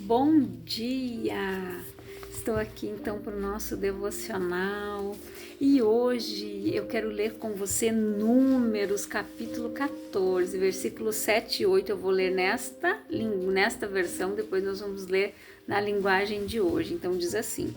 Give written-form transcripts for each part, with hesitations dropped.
Bom dia! Estou aqui então para o nosso devocional e hoje eu quero ler com você Números capítulo 14, versículos 7 e 8. Eu vou ler nesta versão, depois nós vamos ler na linguagem de hoje. Então diz assim: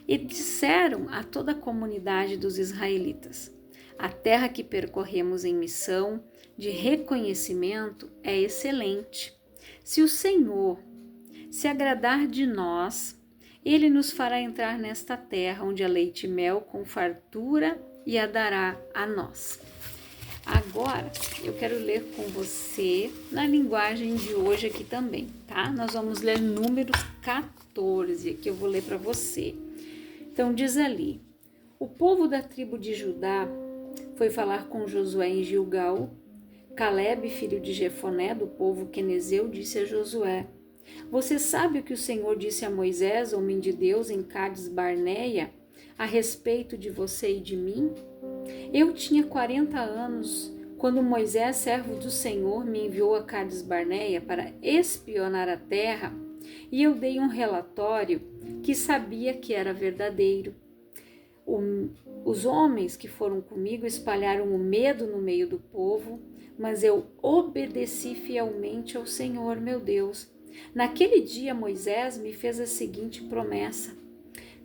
E disseram a toda a comunidade dos israelitas: A terra que percorremos em missão de reconhecimento é excelente. Se o Senhor se agradar de nós, Ele nos fará entrar nesta terra onde há leite e mel com fartura e a dará a nós. Agora, eu quero ler com você na linguagem de hoje aqui também, tá? Nós vamos ler Números 14, aqui eu vou ler para você. Então diz ali: O povo da tribo de Judá foi falar com Josué em Gilgal. Calebe, filho de Jefoné, do povo quenezeu, disse a Josué: Você sabe o que o Senhor disse a Moisés, homem de Deus, em Cádiz Barneia, a respeito de você e de mim? Eu tinha 40 anos quando Moisés, servo do Senhor, me enviou a Cádiz Barneia para espionar a terra, e eu dei um relatório que sabia que era verdadeiro. Os homens que foram comigo espalharam o medo no meio do povo, mas eu obedeci fielmente ao Senhor, meu Deus. Naquele dia, Moisés me fez a seguinte promessa: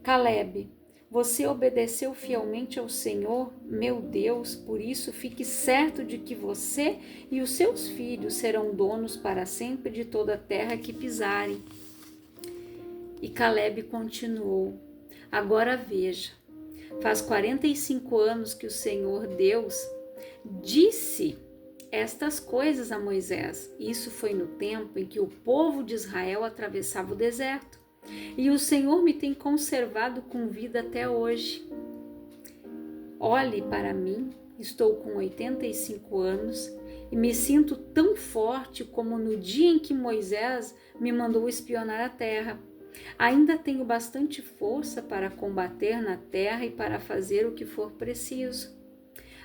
Calebe, você obedeceu fielmente ao Senhor, meu Deus, por isso fique certo de que você e os seus filhos serão donos para sempre de toda a terra que pisarem. E Calebe continuou: Agora veja, faz 45 anos que o Senhor Deus disse estas coisas a Moisés. Isso foi no tempo em que o povo de Israel atravessava o deserto. E o Senhor me tem conservado com vida até hoje. Olhe para mim, estou com 85 anos e me sinto tão forte como no dia em que Moisés me mandou espionar a terra. Ainda tenho bastante força para combater na terra e para fazer o que for preciso.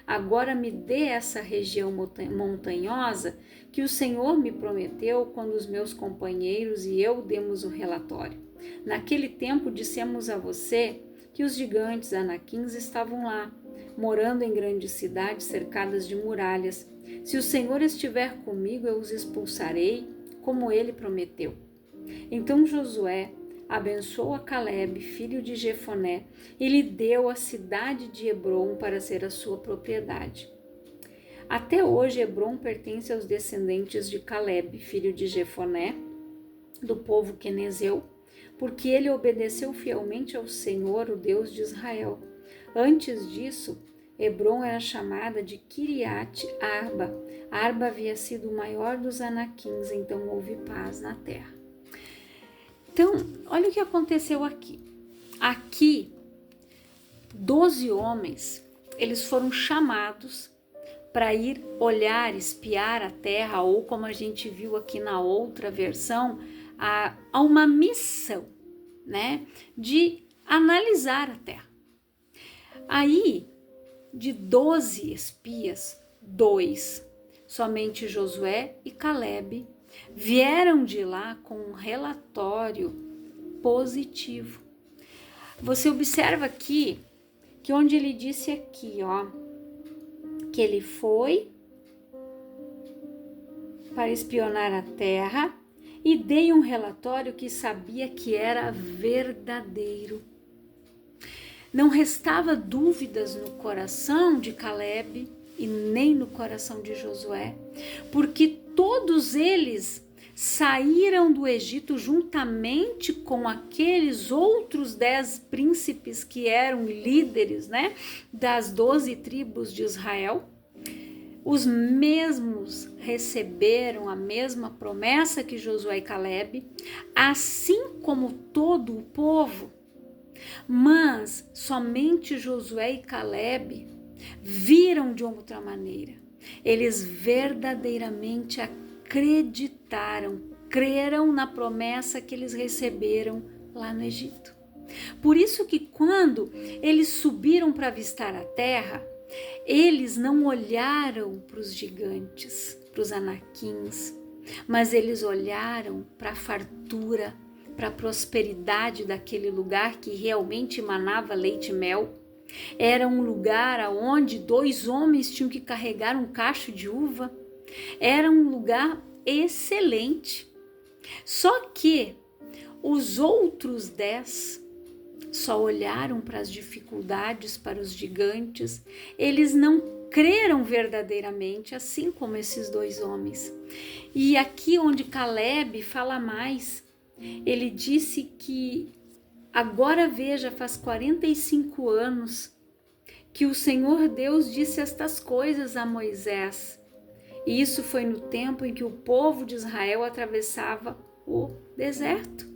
Agora me dê essa região montanhosa que o Senhor me prometeu quando os meus companheiros e eu demos o relatório. Naquele tempo dissemos a você que os gigantes anaquins estavam lá, morando em grandes cidades cercadas de muralhas. Se o Senhor estiver comigo, eu os expulsarei, como ele prometeu. Então Josué abençoou a Calebe, filho de Jefoné, e lhe deu a cidade de Hebrom para ser a sua propriedade. Até hoje, Hebrom pertence aos descendentes de Calebe, filho de Jefoné, do povo quenezeu, porque ele obedeceu fielmente ao Senhor, o Deus de Israel. Antes disso, Hebrom era chamada de Kiriat Arba. Arba havia sido o maior dos anaquins, então houve paz na terra. Então, olha o que aconteceu aqui. Aqui, 12 homens, eles foram chamados para ir olhar, espiar a terra, ou como a gente viu aqui na outra versão, a uma missão, né, de analisar a terra. Aí, de 12 espias, 2, somente Josué e Calebe, vieram de lá com um relatório positivo. Você observa aqui que onde ele disse aqui, ó, que ele foi para espionar a terra e dei um relatório que sabia que era verdadeiro. Não restava dúvidas no coração de Calebe e nem no coração de Josué, porque todos eles saíram do Egito juntamente com aqueles outros 10 príncipes que eram líderes, né, das 12 tribos de Israel. Os mesmos receberam a mesma promessa que Josué e Calebe, assim como todo o povo. Mas somente Josué e Calebe viram de outra maneira. Eles verdadeiramente acreditaram, creram na promessa que eles receberam lá no Egito. Por isso que quando eles subiram para avistar a terra, eles não olharam para os gigantes, para os anaquins, mas eles olharam para a fartura, para a prosperidade daquele lugar que realmente emanava leite e mel. Era um lugar onde 2 homens tinham que carregar um cacho de uva. Era um lugar excelente. Só que os outros 10 só olharam para as dificuldades, para os gigantes. Eles não creram verdadeiramente, assim como esses 2 homens. E aqui onde Caleb fala mais, ele disse que agora veja, faz 45 anos que o Senhor Deus disse estas coisas a Moisés. E isso foi no tempo em que o povo de Israel atravessava o deserto.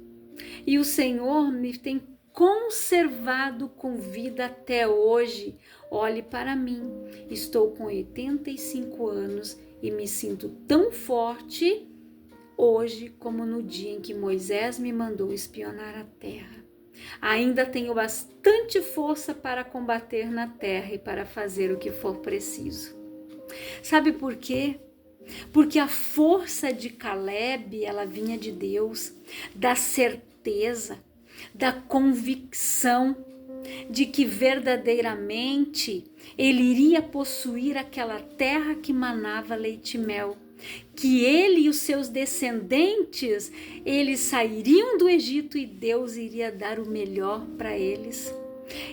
E o Senhor me tem conservado com vida até hoje. Olhe para mim, estou com 85 anos e me sinto tão forte hoje como no dia em que Moisés me mandou espionar a terra. Ainda tenho bastante força para combater na terra e para fazer o que for preciso. Sabe por quê? Porque a força de Caleb, ela vinha de Deus, da certeza, da convicção de que verdadeiramente ele iria possuir aquela terra que manava leite e mel, que ele e os seus descendentes, eles sairiam do Egito e Deus iria dar o melhor para eles.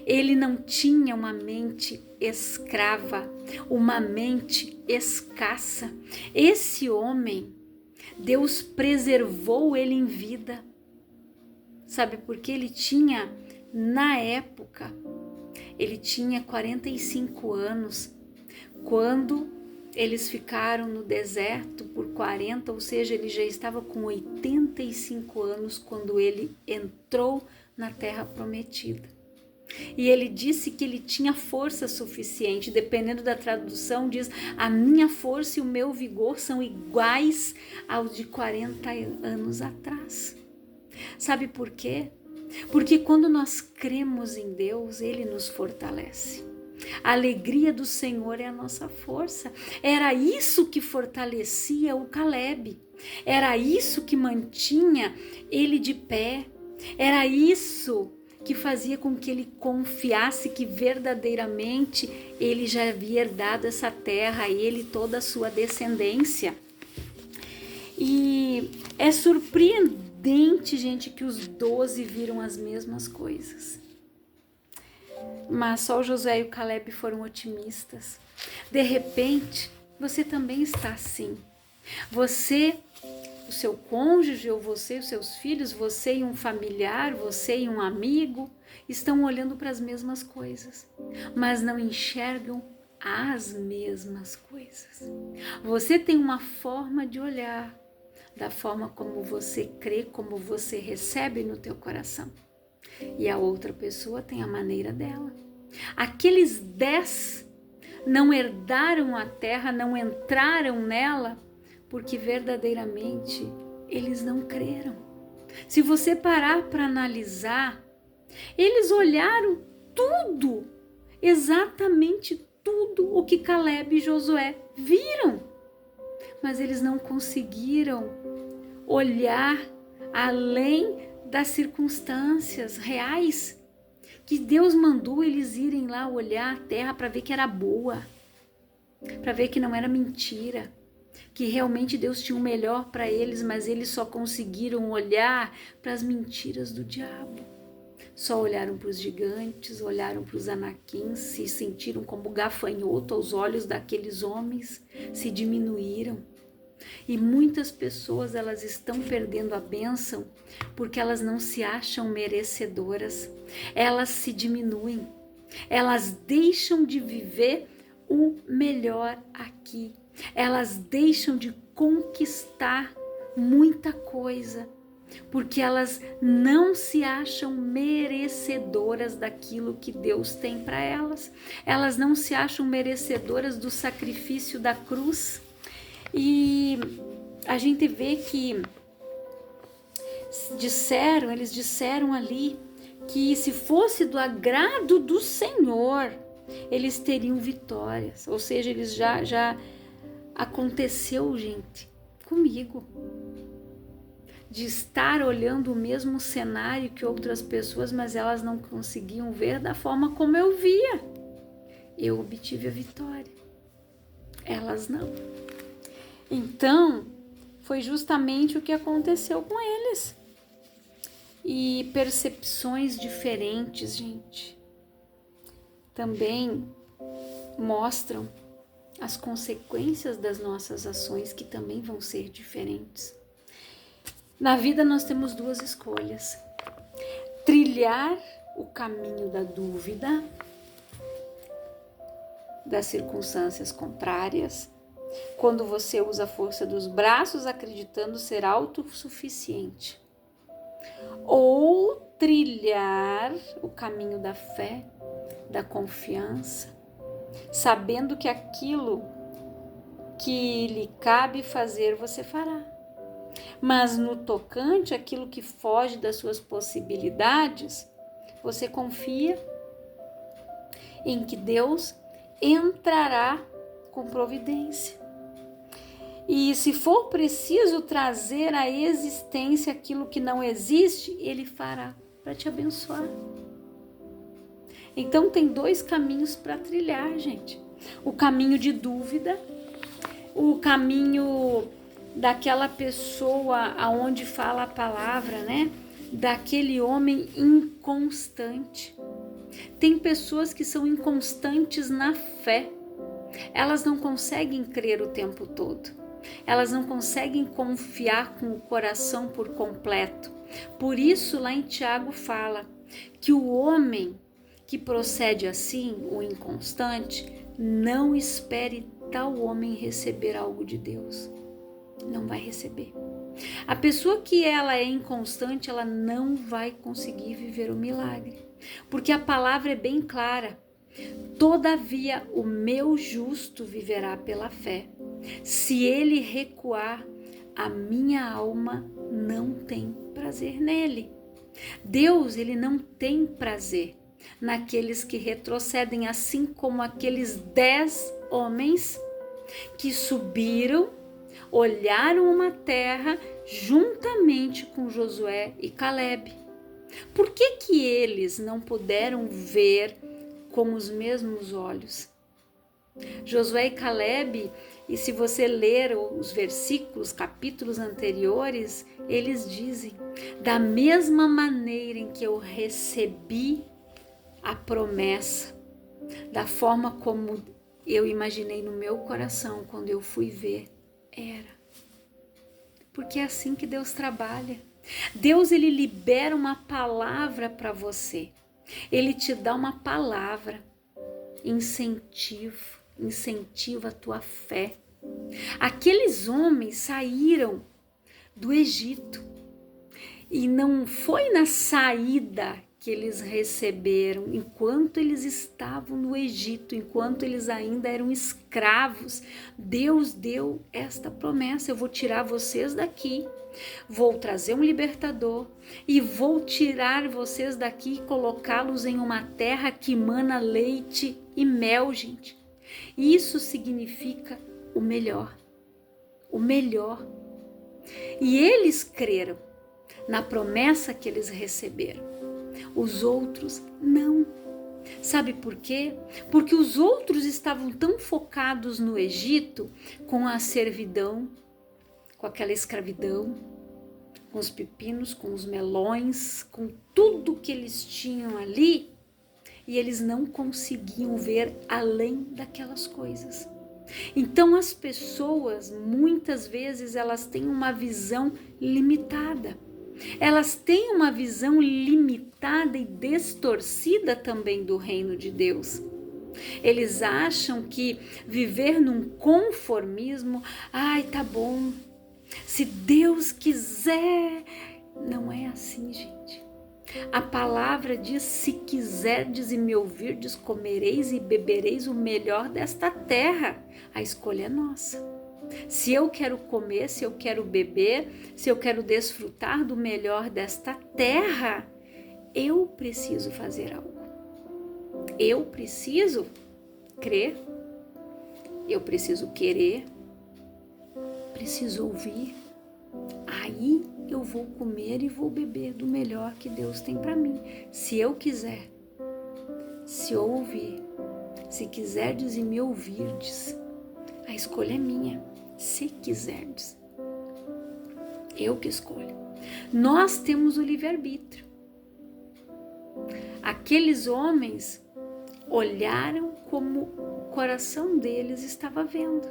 Ele não tinha uma mente escrava, uma mente escassa. Esse homem, Deus preservou ele em vida. Sabe por quê? Ele tinha, na época, ele tinha 45 anos, quando eles ficaram no deserto por 40, ou seja, ele já estava com 85 anos quando ele entrou na terra prometida. E ele disse que ele tinha força suficiente, dependendo da tradução, diz: a minha força e o meu vigor são iguais aos de 40 anos atrás. Sabe por quê? Porque quando nós cremos em Deus, Ele nos fortalece. A alegria do Senhor é a nossa força. Era isso que fortalecia o Caleb. Era isso que mantinha ele de pé. Era isso que fazia com que ele confiasse que verdadeiramente ele já havia herdado essa terra, ele e toda a sua descendência. E é surpreendente, gente, que os 12 viram as mesmas coisas. Mas só o Josué e o Caleb foram otimistas. De repente, você também está assim. Você, o seu cônjuge, ou você, os seus filhos, você e um familiar, você e um amigo, estão olhando para as mesmas coisas, mas não enxergam as mesmas coisas. Você tem uma forma de olhar, da forma como você crê, como você recebe no teu coração. E a outra pessoa tem a maneira dela. Aqueles 10 não herdaram a terra, não entraram nela, porque verdadeiramente eles não creram. Se você parar para analisar, eles olharam tudo, exatamente tudo o que Caleb e Josué viram, mas eles não conseguiram olhar além das circunstâncias reais, que Deus mandou eles irem lá olhar a terra para ver que era boa, para ver que não era mentira, que realmente Deus tinha o melhor para eles, mas eles só conseguiram olhar para as mentiras do diabo. Só olharam para os gigantes, olharam para os anaquins, se sentiram como gafanhoto aos olhos daqueles homens, se diminuíram. E muitas pessoas, elas estão perdendo a bênção porque elas não se acham merecedoras. Elas se diminuem, elas deixam de viver o melhor aqui. Elas deixam de conquistar muita coisa, porque elas não se acham merecedoras daquilo que Deus tem para elas. Elas não se acham merecedoras do sacrifício da cruz. E a gente vê que eles disseram ali que se fosse do agrado do Senhor, eles teriam vitórias. Ou seja, eles já aconteceu, gente. comigo, de estar olhando o mesmo cenário que outras pessoas, mas elas não conseguiam ver da forma como eu via. Eu obtive a vitória, elas não. Então, foi justamente o que aconteceu com eles. E percepções diferentes, gente, também mostram as consequências das nossas ações, que também vão ser diferentes. Na vida nós temos duas escolhas: trilhar o caminho da dúvida, das circunstâncias contrárias, quando você usa a força dos braços acreditando ser autossuficiente, ou trilhar o caminho da fé, da confiança, sabendo que aquilo que lhe cabe fazer você fará. Mas no tocante àquilo que foge das suas possibilidades, você confia em que Deus entrará com providência. E se for preciso trazer à existência aquilo que não existe, Ele fará para te abençoar. Então tem dois caminhos para trilhar, gente. O caminho de dúvida, o caminho daquela pessoa aonde fala a palavra, né? Daquele homem inconstante. Tem pessoas que são inconstantes na fé. Elas não conseguem crer o tempo todo. Elas não conseguem confiar com o coração por completo. Por isso, lá em Tiago fala que o homem que procede assim, o inconstante, não espere tal homem receber algo de Deus. Não vai receber. A pessoa que ela é inconstante, ela não vai conseguir viver o milagre. Porque a palavra é bem clara. Todavia, o meu justo viverá pela fé. Se ele recuar, a minha alma não tem prazer nele. Deus, ele não tem prazer naqueles que retrocedem, assim como aqueles 10 homens que subiram, olharam uma terra juntamente com Josué e Calebe. Por que eles não puderam ver com os mesmos olhos? Josué e Calebe, e se você ler os versículos, capítulos anteriores, eles dizem: da mesma maneira em que eu recebi a promessa, da forma como eu imaginei no meu coração quando eu fui ver, era. Porque é assim que Deus trabalha. Deus, ele libera uma palavra para você. Ele te dá uma palavra, incentiva a tua fé. Aqueles homens saíram do Egito e não foi na saída que eles receberam, enquanto eles estavam no Egito, enquanto eles ainda eram escravos. Deus deu esta promessa: eu vou tirar vocês daqui, vou trazer um libertador e vou tirar vocês daqui e colocá-los em uma terra que mana leite e mel, gente. Isso significa o melhor, o melhor. E eles creram na promessa que eles receberam. Os outros não. Sabe por quê? Porque os outros estavam tão focados no Egito, com a servidão, com aquela escravidão, com os pepinos, com os melões, com tudo que eles tinham ali, e eles não conseguiam ver além daquelas coisas. Então as pessoas, muitas vezes, elas têm uma visão limitada. Elas têm uma visão limitada e distorcida também do reino de Deus. Eles acham que viver num conformismo, tá bom, se Deus quiser. Não é assim, gente. A palavra diz: se quiserdes e me ouvirdes, comereis e bebereis o melhor desta terra. A escolha é nossa. Se eu quero comer, se eu quero beber, se eu quero desfrutar do melhor desta terra, eu preciso fazer algo. Eu preciso crer, eu preciso querer, preciso ouvir. Aí eu vou comer e vou beber do melhor que Deus tem para mim. Se eu quiser, se eu ouvir, se quiserdes e me ouvirdes, a escolha é minha. Se quiserdes, eu que escolho. Nós temos o livre-arbítrio. Aqueles homens olharam como o coração deles estava vendo,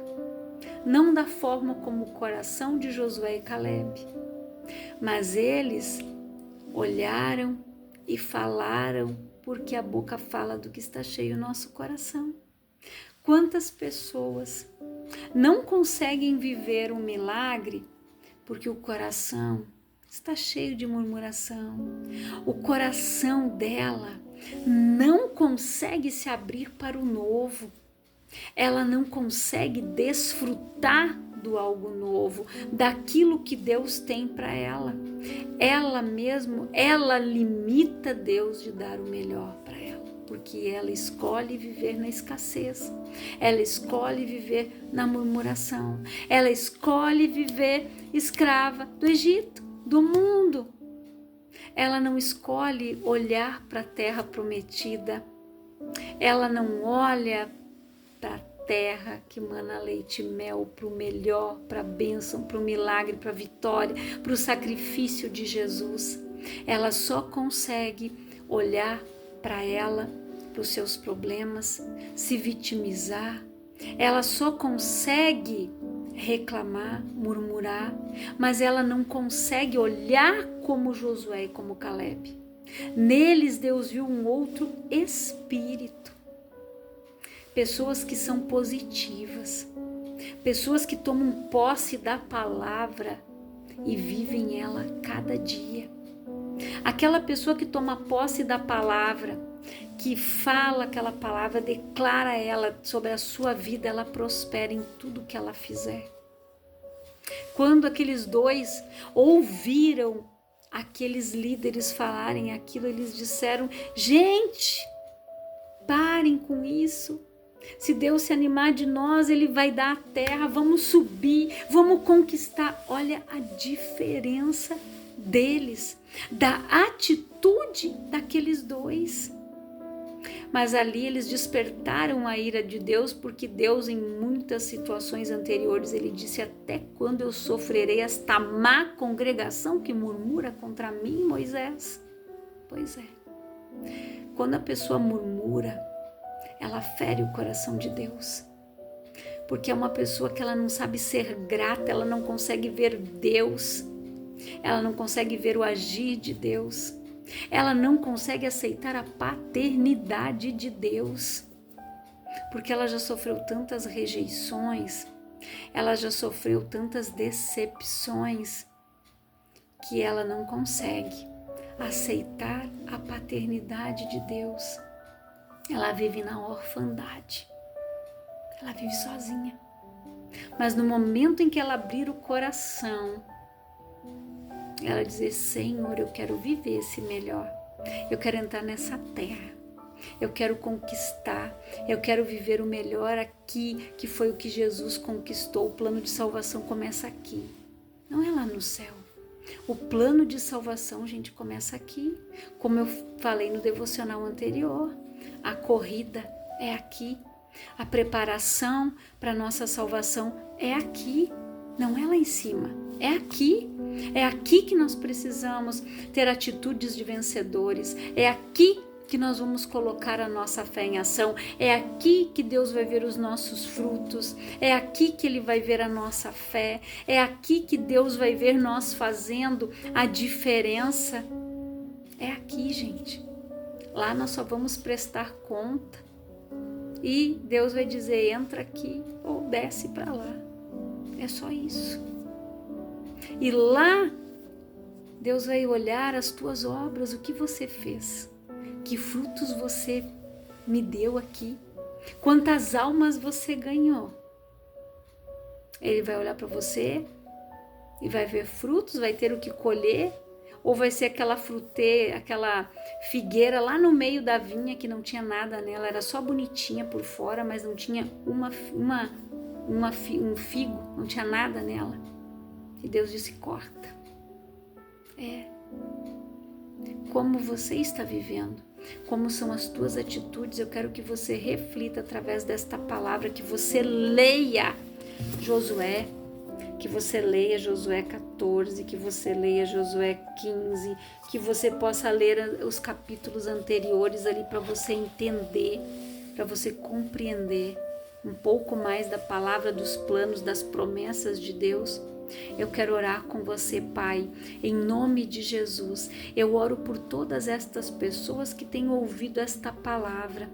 não da forma como o coração de Josué e Caleb, mas eles olharam e falaram, porque a boca fala do que está cheio o nosso coração. Quantas pessoas não conseguem viver um milagre porque o coração está cheio de murmuração. O coração dela não consegue se abrir para o novo. Ela não consegue desfrutar do algo novo, daquilo que Deus tem para ela. Ela limita Deus de dar o melhor para ela, porque ela escolhe viver na escassez. Ela escolhe viver na murmuração. Ela escolhe viver escrava do Egito, do mundo. Ela não escolhe olhar para a terra prometida. Ela não olha para a terra que mana leite e mel, para o melhor, para a bênção, para o milagre, para a vitória, para o sacrifício de Jesus. Ela só consegue olhar para ela, para os seus problemas, se vitimizar. Ela só consegue reclamar, murmurar, mas ela não consegue olhar como Josué e como Caleb. Neles Deus viu um outro espírito. Pessoas que são positivas, pessoas que tomam posse da palavra e vivem ela cada dia. Aquela pessoa que toma posse da palavra, que fala aquela palavra, declara ela sobre a sua vida, ela prospera em tudo que ela fizer. Quando aqueles dois ouviram aqueles líderes falarem aquilo, eles disseram: gente, parem com isso. Se Deus se animar de nós, Ele vai dar a terra, vamos subir, vamos conquistar. Olha a diferença deles, da atitude daqueles dois. Mas ali eles despertaram a ira de Deus, porque Deus, em muitas situações anteriores, Ele disse: até quando eu sofrerei esta má congregação que murmura contra mim, Moisés? Pois é, quando a pessoa murmura, ela fere o coração de Deus, porque é uma pessoa que ela não sabe ser grata, ela não consegue ver Deus, ela não consegue ver o agir de Deus, ela não consegue aceitar a paternidade de Deus, porque ela já sofreu tantas rejeições, ela já sofreu tantas decepções, que ela não consegue aceitar a paternidade de Deus. Ela vive na orfandade, ela vive sozinha. Mas no momento em que ela abrir o coração, ela dizer: Senhor, eu quero viver esse melhor, eu quero entrar nessa terra, eu quero conquistar, eu quero viver o melhor aqui, que foi o que Jesus conquistou. O plano de salvação começa aqui, não é lá no céu. O plano de salvação, gente, começa aqui, como eu falei no devocional anterior. A corrida é aqui, a preparação para a nossa salvação é aqui, não é lá em cima, é aqui. É aqui que nós precisamos ter atitudes de vencedores, é aqui que nós vamos colocar a nossa fé em ação, é aqui que Deus vai ver os nossos frutos, é aqui que Ele vai ver a nossa fé, é aqui que Deus vai ver nós fazendo a diferença. É aqui, gente. Lá nós só vamos prestar conta e Deus vai dizer: entra aqui ou desce para lá. É só isso. E lá Deus vai olhar as tuas obras, o que você fez, que frutos você me deu aqui, quantas almas você ganhou. Ele vai olhar para você e vai ver frutos, vai ter o que colher. Ou vai ser aquela fruteira, aquela figueira lá no meio da vinha que não tinha nada nela, era só bonitinha por fora, mas não tinha um figo, não tinha nada nela. E Deus disse, corta. Como você está vivendo? Como são as tuas atitudes? Eu quero que você reflita através desta palavra, que você leia Josué, que você leia Josué 14, que você leia Josué 15, que você possa ler os capítulos anteriores ali para você entender, para você compreender um pouco mais da palavra, dos planos, das promessas de Deus. Eu quero orar com você, Pai, em nome de Jesus. Eu oro por todas estas pessoas que têm ouvido esta palavra,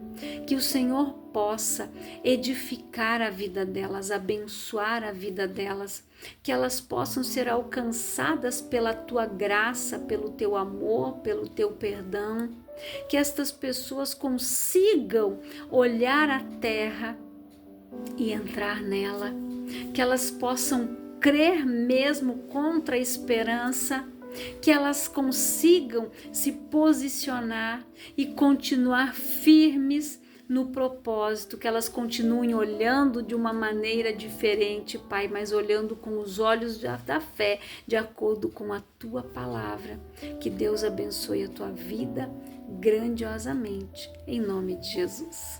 que o Senhor possa edificar a vida delas, abençoar a vida delas, que elas possam ser alcançadas pela tua graça, pelo teu amor, pelo teu perdão, que estas pessoas consigam olhar a terra e entrar nela, que elas possam crer mesmo contra a esperança, que elas consigam se posicionar e continuar firmes no propósito, que elas continuem olhando de uma maneira diferente, Pai, mas olhando com os olhos da fé, de acordo com a tua palavra. Que Deus abençoe a tua vida grandiosamente, em nome de Jesus.